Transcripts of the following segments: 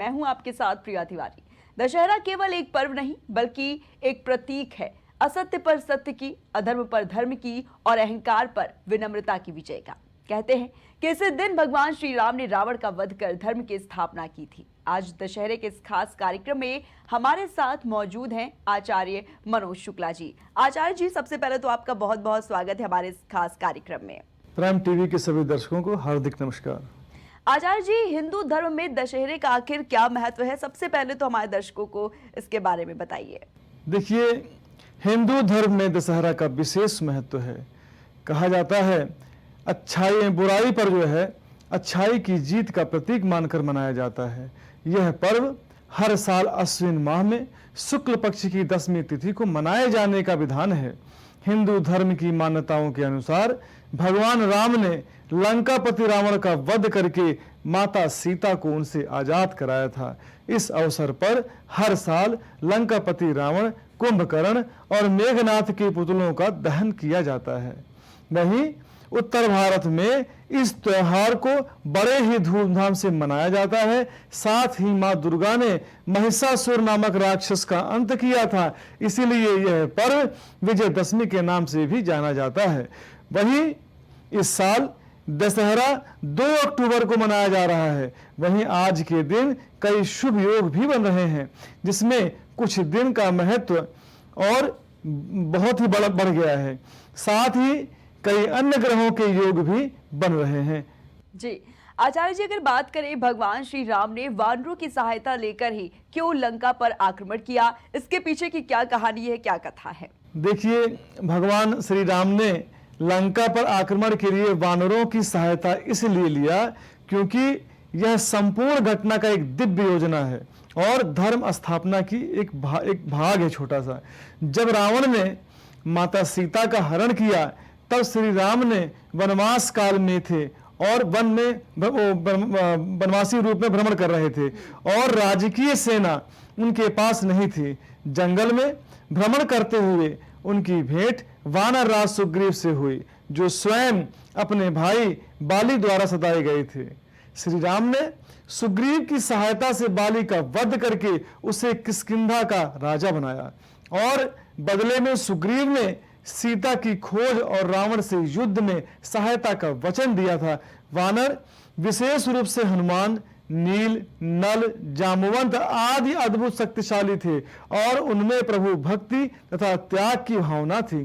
मैं हूं आपके साथ प्रिया तिवारी। दशहरा केवल एक पर्व नहीं बल्कि एक प्रतीक है, असत्य पर सत्य की, अधर्म पर धर्म की और अहंकार पर विनम्रता की विजय का। कहते हैं कि इसी दिन भगवान श्री राम ने रावण का वध कर धर्म की स्थापना की थी। आज दशहरे के इस खास कार्यक्रम में हमारे साथ मौजूद हैं आचार्य मनोज शुक्ला जी। आचार्य जी, सबसे पहले तो आपका बहुत बहुत स्वागत है हमारे इस खास कार्यक्रम में। प्राइम टीवी के सभी दर्शकों को हार्दिक नमस्कार। आचार्य जी, हिंदू धर्म में दशहरे का आखिर क्या महत्व है? सबसे पहले तो हमारे दर्शकों को इसके बारे में बताइए। देखिए, हिंदू धर्म में दशहरा का विशेष महत्व है। कहा जाता है अच्छाई बुराई पर जो है अच्छाई की जीत का प्रतीक मानकर मनाया जाता है। यह पर्व हर साल अश्विन माह में शुक्ल पक्ष की 10वीं तिथि को मनाए जाने का विधान है। हिंदू धर्म की मान्यताओं के अनुसार भगवान राम ने लंकापति रावण का वध करके माता सीता को उनसे आजाद कराया था। इस अवसर पर हर साल लंकापति रावण, कुंभकर्ण और मेघनाथ के पुतलों का दहन किया जाता है। वहीं उत्तर भारत में इस त्योहार को बड़े ही धूमधाम से मनाया जाता है। साथ ही मां दुर्गा ने महिषासुर नामक राक्षस का अंत किया था, इसीलिए यह पर्व विजयदशमी के नाम से भी जाना जाता है। वहीं इस साल दशहरा 2 अक्टूबर को मनाया जा रहा है। वहीं आज के दिन कई शुभ योग भी बन रहे हैं, जिसमें कुछ दिन का महत्व और बहुत ही बढ़ गया है। साथ ही कई अन्य ग्रहों के योग भी बन रहे हैं। जी आचार्य जी, अगर बात करें भगवान श्री राम ने वानरों की सहायता लेकर ही क्यों लंका पर आक्रमण किया, इसके पीछे की क्या कहानी है, क्या कथा है? देखिए, भगवान श्री राम ने लंका पर आक्रमण के लिए वानरों की सहायता इसलिए लिया क्योंकि यह संपूर्ण घटना का एक दिव्य योजना है और धर्म स्थापना की एक भाग है छोटा सा। जब रावण ने माता सीता का हरण किया तब श्री राम ने वनवास काल में थे और वन में वनवासी रूप में भ्रमण कर रहे थे और राजकीय सेना उनके पास नहीं थी। जंगल में भ्रमण करते हुए उनकी भेंट वानर राज सुग्रीव से हुई, जो स्वयं अपने भाई बाली द्वारा सताए गए थे। श्री राम ने सुग्रीव की सहायता से बाली का वध करके उसे किष्किंधा का राजा बनाया और बदले में सुग्रीव ने सीता की खोज और रावण से युद्ध में सहायता का वचन दिया था। वानर विशेष रूप से हनुमान, नील, नल, जामवंत आदि अद्भुत शक्तिशाली थे और उनमें प्रभु भक्ति तथा त्याग की भावना थी।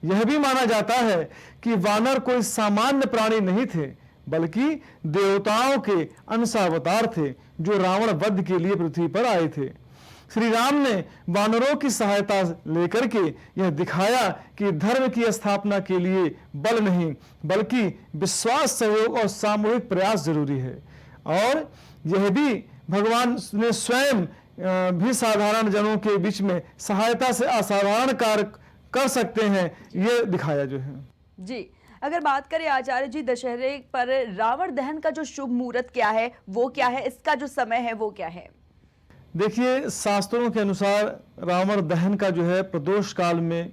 यह भी माना जाता है कि वानर कोई सामान्य प्राणी नहीं थे, बल्कि देवताओं के अंशावतार थे जो रावण वध के लिए पृथ्वी पर आए थे। श्री राम ने वानरों की सहायता लेकर के यह दिखाया कि धर्म की स्थापना के लिए बल नहीं बल्कि विश्वास, सहयोग और सामूहिक प्रयास जरूरी है। और यह भी भगवान ने स्वयं भी साधारण जनों के बीच में सहायता से असाधारण कार्य कर सकते हैं, यह दिखाया जो है। जी, अगर बात करें आचार्य जी, दशहरे पर रावण दहन का जो शुभ मुहूर्त क्या है, वो क्या है, इसका जो समय है वो क्या है? देखिए, शास्त्रों के अनुसार रावण दहन का जो है प्रदोष काल में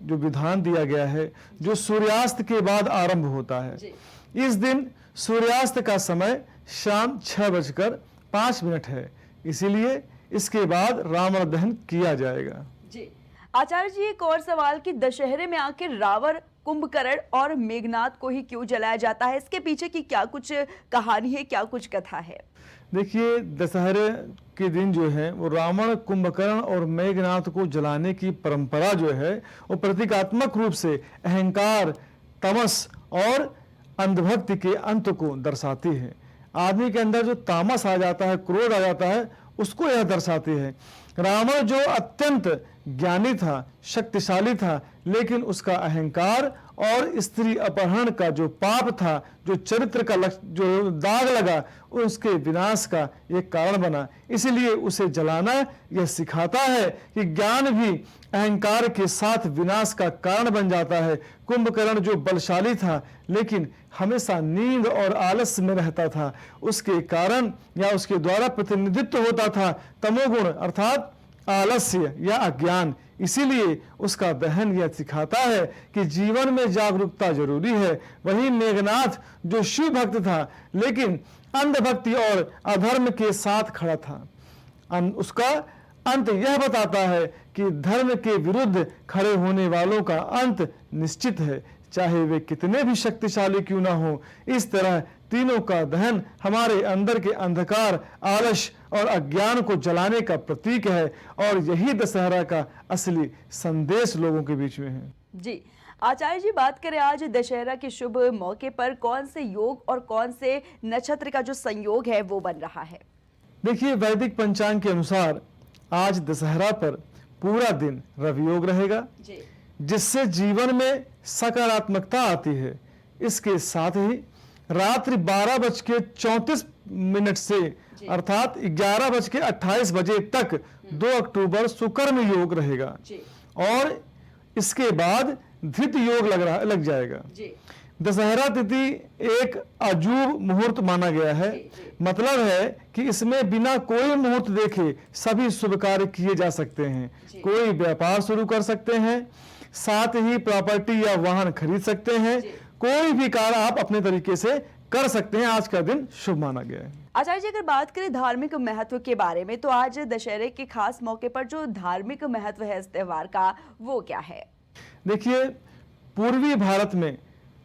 जो विधान दिया गया है, जो सूर्यास्त के बाद आरंभ होता है। इस दिन सूर्यास्त का समय शाम 6:05 है, इसीलिए इसके बाद रावण दहन किया जाएगा। जी आचार्य जी, एक और सवाल कि दशहरे में आखिर रावण, कुंभकर्ण और मेघनाथ को ही क्यों जलाया जाता है? इसके पीछे की क्या कुछ कहानी है, क्या कुछ कथा है? देखिए, दशहरे के दिन जो है वो रावण, कुंभकर्ण और मेघनाथ को जलाने की परंपरा जो है वो प्रतीकात्मक रूप से अहंकार, तमस और अंधभक्ति के अंत को दर्शाती है। आदमी के अंदर जो तामस आ जाता है, क्रोध आ जाता है, उसको यह दर्शाती है। रावण जो अत्यंत ज्ञानी था, शक्तिशाली था, लेकिन उसका अहंकार और स्त्री अपहरण का जो पाप था, जो चरित्र का जो दाग लगा, उसके विनाश का एक कारण बना। इसलिए उसे जलाना यह सिखाता है कि ज्ञान भी अहंकार के साथ विनाश का कारण बन जाता है। कुंभकर्ण जो बलशाली था लेकिन हमेशा नींद और आलस्य में रहता था, उसके कारण या उसके द्वारा प्रतिनिधित्व होता था तमोगुण अर्थात आलस्य या अज्ञान। इसीलिए उसका दहन यह सिखाता है कि जीवन में जागरूकता जरूरी है। वहीं मेघनाथ जो शिव भक्त था लेकिन अंधभक्ति और अधर्म के साथ खड़ा था, उसका अंत यह बताता है कि धर्म के विरुद्ध खड़े होने वालों का अंत निश्चित है, चाहे वे कितने भी शक्तिशाली क्यों ना हो। इस तरह तीनों का दहन हमारे अंदर के अंधकार, आलस और अज्ञान को जलाने का प्रतीक है और यही दशहरा का असली संदेश लोगों के बीच में है। जी आचार्य जी, बात करें आज दशहरा के शुभ मौके पर कौन से योग और कौन से नक्षत्र का जो संयोग है वो बन रहा है? देखिए, वैदिक पंचांग के अनुसार आज दशहरा पर पूरा दिन रवि योग रहेगा, जिससे जीवन में सकारात्मकता आती है। इसके साथ ही रात्रि 12:34 से अर्थात 11:28 बजे तक 2 अक्टूबर सुकर्म योग रहेगा और इसके बाद धृत योग लग जाएगा। दशहरा तिथि एक अजूब मुहूर्त माना गया है। मतलब है कि इसमें बिना कोई मुहूर्त देखे सभी शुभ कार्य किए जा सकते हैं। कोई व्यापार शुरू कर सकते हैं, साथ ही प्रॉपर्टी या वाहन खरीद सकते हैं। कोई भी कार्य आप अपने तरीके से कर सकते हैं। आज का दिन शुभ माना गया है। आचार्य जी, अगर बात करें धार्मिक महत्व के बारे में तो आज दशहरे के खास मौके पर जो धार्मिक महत्व है इस त्योहार का वो क्या है? देखिए, पूर्वी भारत में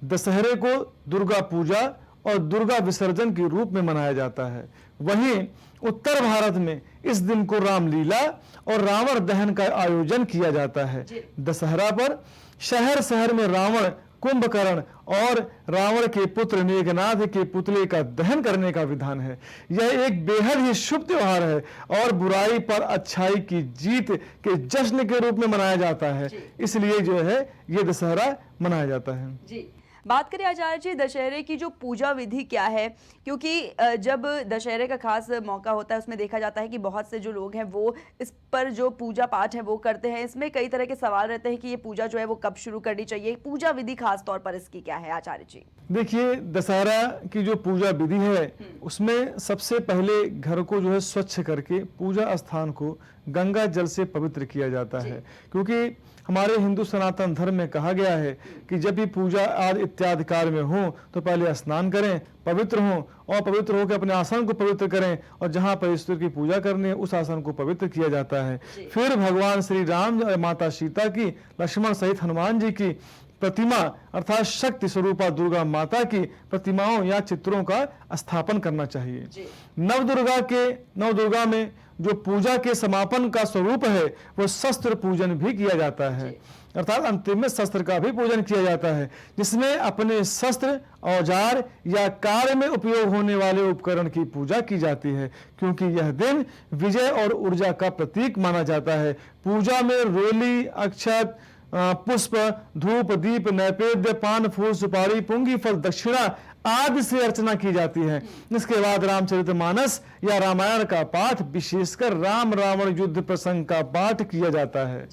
दशहरे को दुर्गा पूजा और दुर्गा विसर्जन के रूप में मनाया जाता है। वहीं उत्तर भारत में इस दिन को रामलीला और रावण दहन का आयोजन किया जाता है। दशहरा पर शहर शहर में रावण, कुंभकर्ण और रावण के पुत्र मेघनाथ के पुतले का दहन करने का विधान है। यह एक बेहद ही शुभ त्योहार है और बुराई पर अच्छाई की जीत के जश्न के रूप में मनाया जाता है। इसलिए जो है ये दशहरा मनाया जाता है। जी, बात करें आचार्य जी दशहरे की जो पूजा विधि क्या है, क्योंकि जब दशहरे का खास मौका होता है उसमें देखा जाता है कि बहुत से जो लोग हैं वो इस पर जो पूजा पाठ है वो करते हैं। इसमें कई तरह के सवाल रहते हैं कि ये पूजा जो है वो कब शुरू करनी चाहिए, पूजा विधि खास तौर पर इसकी क्या है आचार्य जी? देखिए, दशहरा की जो पूजा विधि है उसमें सबसे पहले घर को जो है स्वच्छ करके पूजा स्थान को गंगा जल से पवित्र किया जाता है। क्योंकि हमारे हिंदू सनातन धर्म में कहा गया है कि जब भी पूजा आदि इत्यादि कार्य में हो तो पहले स्नान करें, पवित्र हों और पवित्र होकर अपने आसन को पवित्र करें और जहां पर ईश्वर की पूजा करनी है उस आसन को पवित्र किया जाता है। फिर भगवान श्री राम और माता सीता की, लक्ष्मण सहित हनुमान जी की प्रतिमा अर्थात शक्ति स्वरूपा दुर्गा माता की प्रतिमाओं या चित्रों का स्थापन करना चाहिए। नवदुर्गा में जो पूजा के समापन का स्वरूप है वो शस्त्र पूजन भी किया जाता है, अर्थात अंतिम में शस्त्र का भी पूजन किया जाता है, जिसमें अपने शस्त्र, औजार या कार्य में उपयोग होने वाले उपकरण की पूजा की जाती है। क्योंकि यह दिन विजय और ऊर्जा का प्रतीक माना जाता है। पूजा में रोली, अक्षत, पुष्प, धूप, दीप, नैवेद्य, पान, फूल, सुपारी, पुंगी फल, दक्षिणा आदि से अर्चना की जाती है। इसके बाद रामचरितमानस या रामायण का पाठ, विशेषकर राम रावण युद्ध प्रसंग का पाठ किया जाता है।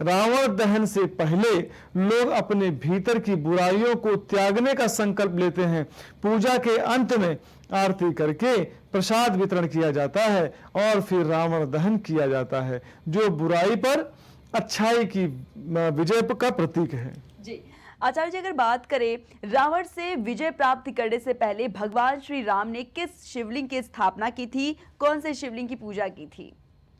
रावण दहन से पहले लोग अपने भीतर की बुराइयों को त्यागने का संकल्प लेते हैं। पूजा के अंत में आरती करके प्रसाद वितरण किया जाता है और फिर रावण दहन किया जाता है, जो बुराई पर अच्छाई की विजय का प्रतीक है। जी आचार्य जी, अगर बात करें रावण से विजय प्राप्त करने से पहले भगवान श्री राम ने किस शिवलिंग की स्थापना की थी, कौन से शिवलिंग की पूजा की थी,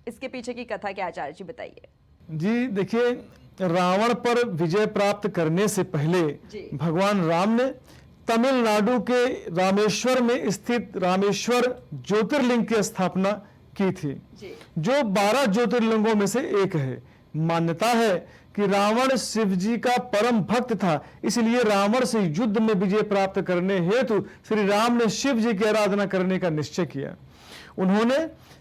इसके पीछे की कथा क्या आचार्य जी बताइए? जी देखिए, रावण पर विजय प्राप्त करने से पहले भगवान राम ने तमिलनाडु के रामेश्वर में स्थित रामेश्वर ज्योतिर्लिंग की स्थापना की थी, जो 12 ज्योतिर्लिंगों में से एक है। मान्यता है कि रावण शिव जी का परम भक्त था, इसलिए रावण से युद्ध में विजय प्राप्त करने हेतु श्री राम ने शिव जी की आराधना करने का निश्चय किया। उन्होंने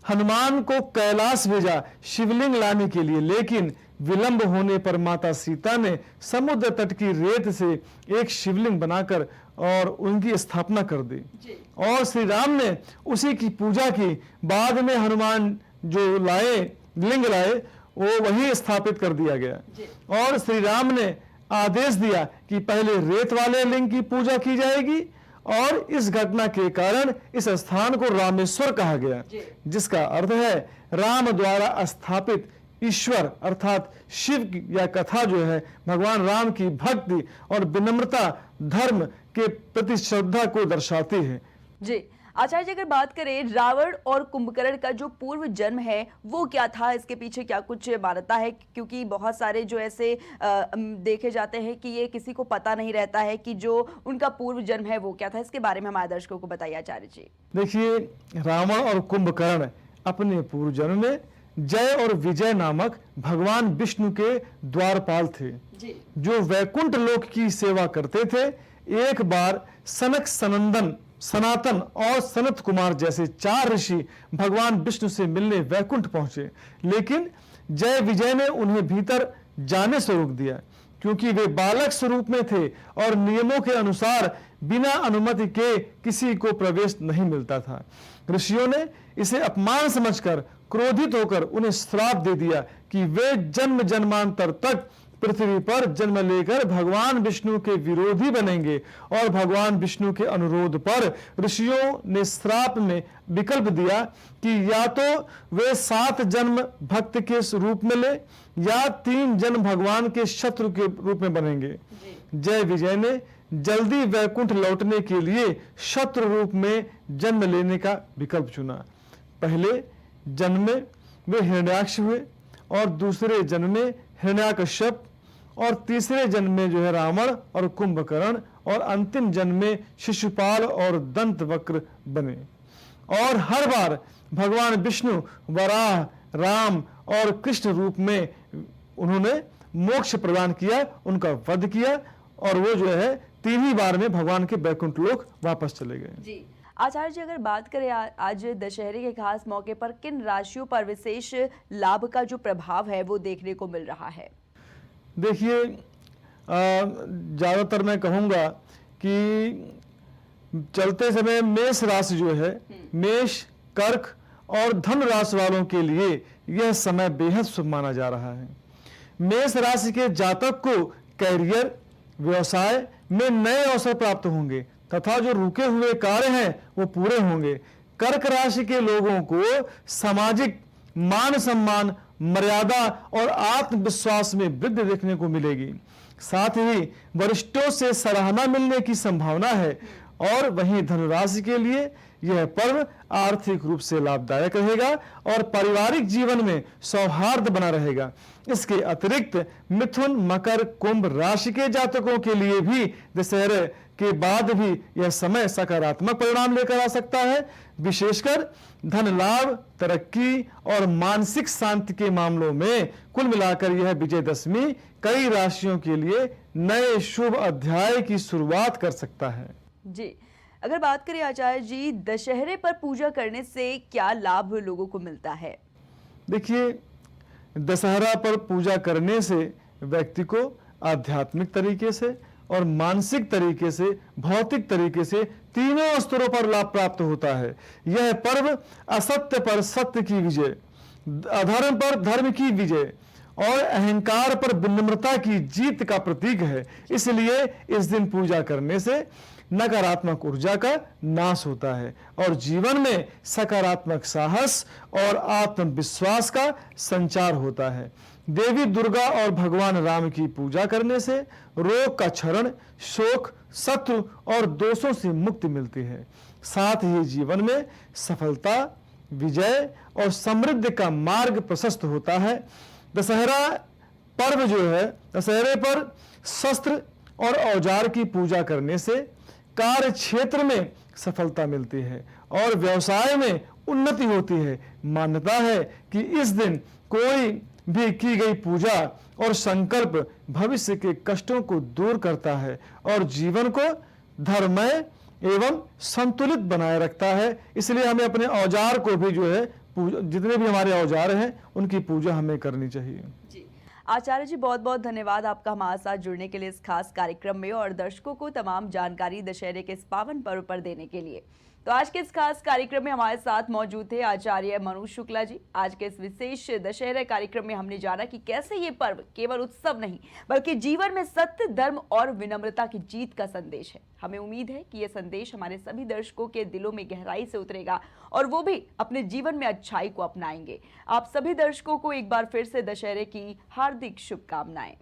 हनुमान को कैलाश भेजा शिवलिंग लाने के लिए, लेकिन विलंब होने पर माता सीता ने समुद्र तट की रेत से एक शिवलिंग बनाकर और उनकी स्थापना कर दी और श्री राम ने उसी की पूजा की। बाद में हनुमान जो लिंग लाए वो वही स्थापित कर दिया गया और श्री राम ने आदेश दिया कि पहले रेत वाले लिंग की पूजा की जाएगी और इस घटना के कारण इस स्थान को रामेश्वर कहा गया, जिसका अर्थ है राम द्वारा स्थापित ईश्वर अर्थात शिव की यह कथा जो है भगवान राम की भक्ति और विनम्रता, धर्म के प्रति श्रद्धा को दर्शाती है। जी आचार्य जी, अगर बात करें रावण और कुंभकर्ण का जो पूर्व जन्म है वो क्या था, इसके पीछे क्या कुछ मान्यता है? क्योंकि बहुत सारे जो ऐसे देखे जाते हैं कि ये किसी को पता नहीं रहता है कि जो उनका पूर्व जन्म है वो क्या था। इसके बारे में हमारे दर्शकों को बताइए आचार्य जी। देखिए, रावण और कुंभकर्ण अपने पूर्व जन्म में जय और विजय नामक भगवान विष्णु के द्वारपाल थे, जो वैकुंठ लोक की सेवा करते थे। एक बार सनक, सनंदन, सनातन और सनत कुमार जैसे 4 ऋषि भगवान विष्णु से मिलने वैकुंठ पहुंचे, लेकिन जय विजय ने उन्हें भीतर जाने से रोक दिया, क्योंकि वे बालक स्वरूप में थे और नियमों के अनुसार बिना अनुमति के किसी को प्रवेश नहीं मिलता था। ऋषियों ने इसे अपमान समझकर क्रोधित होकर उन्हें श्राप दे दिया कि वे जन्म जन्मांतर तक पृथ्वी पर जन्म लेकर भगवान विष्णु के विरोधी बनेंगे। और भगवान विष्णु के अनुरोध पर ऋषियों ने श्राप में विकल्प दिया कि या तो वे 7 जन्म भक्त के रूप में ले या 3 जन्म भगवान के शत्रु के रूप में बनेंगे। जय विजय ने जल्दी वैकुंठ लौटने के लिए शत्रु रूप में जन्म लेने का विकल्प चुना। पहले जन्म में वे हिरण्याक्ष हुए और दूसरे जन्म में हिरण्याकश्यप और तीसरे जन्म में जो है रावण और कुंभकर्ण और अंतिम जन्म में शिशुपाल और दंतवक्र बने। और हर बार भगवान विष्णु वराह, राम और कृष्ण रूप में उन्होंने मोक्ष प्रदान किया, उनका वध किया और वो जो है 3 ही बार में भगवान के वैकुंठ लोक वापस चले गए। जी आचार्य जी, अगर बात करें आज दशहरे के खास मौके पर किन राशियों पर विशेष लाभ का जो प्रभाव है वो देखने को मिल रहा है? देखिए, ज़्यादातर मैं कहूँगा कि चलते समय मेष राशि जो है, मेष, कर्क और धन राशि वालों के लिए यह समय बेहद शुभ माना जा रहा है। मेष राशि के जातक को कैरियर, व्यवसाय में नए अवसर प्राप्त होंगे तथा जो रुके हुए कार्य हैं वो पूरे होंगे। कर्क राशि के लोगों को सामाजिक मान सम्मान, मर्यादा और आत्मविश्वास में वृद्धि देखने को मिलेगी। साथ ही वरिष्ठों से सराहना मिलने की संभावना है। और वहीं धनुराशि के लिए यह पर्व आर्थिक रूप से लाभदायक रहेगा और पारिवारिक जीवन में सौहार्द बना रहेगा। इसके अतिरिक्त मिथुन, मकर, कुंभ राशि के जातकों के लिए भी दशहरे के बाद भी यह समय सकारात्मक परिणाम लेकर आ सकता है। विशेषकर धन लाभ, तरक्की और मानसिक शांति के मामलों में कुल मिलाकर यह विजयदशमी कई राशियों के लिए नए शुभ अध्याय की शुरुआत कर सकता है। जी, अगर बात करें आचार्य जी, दशहरे पर पूजा करने से क्या लाभ लोगों को मिलता है? देखिए, दशहरा पर पूजा करने से व्यक्ति को आध्यात्मिक तरीके से और मानसिक तरीके से, भौतिक तरीके से तीनों स्तरों पर लाभ प्राप्त होता है। यह पर्व असत्य पर सत्य की विजय, अधर्म पर धर्म की विजय और अहंकार पर विनम्रता की जीत का प्रतीक है। इसलिए इस दिन पूजा करने से नकारात्मक ऊर्जा का नाश होता है और जीवन में सकारात्मक साहस और आत्मविश्वास का संचार होता है। देवी दुर्गा और भगवान राम की पूजा करने से रोग का क्षरण, शोक, शत्रु और दोषों से मुक्ति मिलती है। साथ ही जीवन में सफलता, विजय और समृद्धि का मार्ग प्रशस्त होता है। दशहरा पर्व जो है, दशहरे पर शस्त्र और औजार की पूजा करने से कार्य क्षेत्र में सफलता मिलती है और व्यवसाय में उन्नति होती है। मान्यता है कि इस दिन कोई भी की गई पूजा और संकल्प भविष्य के कष्टों को दूर करता है और जीवन को धर्ममय एवं संतुलित बनाए रखता है। इसलिए हमें अपने औजार को भी जो है, जितने भी हमारे औजार हैं उनकी पूजा हमें करनी चाहिए। जी आचार्य जी, बहुत बहुत धन्यवाद आपका हमारे साथ जुड़ने के लिए इस खास कार्यक्रम में और दर्शकों को तमाम जानकारी दशहरे के इस पावन पर्व पर देने के लिए। तो आज के इस खास कार्यक्रम में हमारे साथ मौजूद थे आचार्य मनोज शुक्ला जी। आज के इस विशेष दशहरा कार्यक्रम में हमने जाना कि कैसे ये पर्व केवल उत्सव नहीं बल्कि जीवन में सत्य, धर्म और विनम्रता की जीत का संदेश है। हमें उम्मीद है कि ये संदेश हमारे सभी दर्शकों के दिलों में गहराई से उतरेगा और वो भी अपने जीवन में अच्छाई को अपनाएंगे। आप सभी दर्शकों को एक बार फिर से दशहरे की हार्दिक शुभकामनाएं।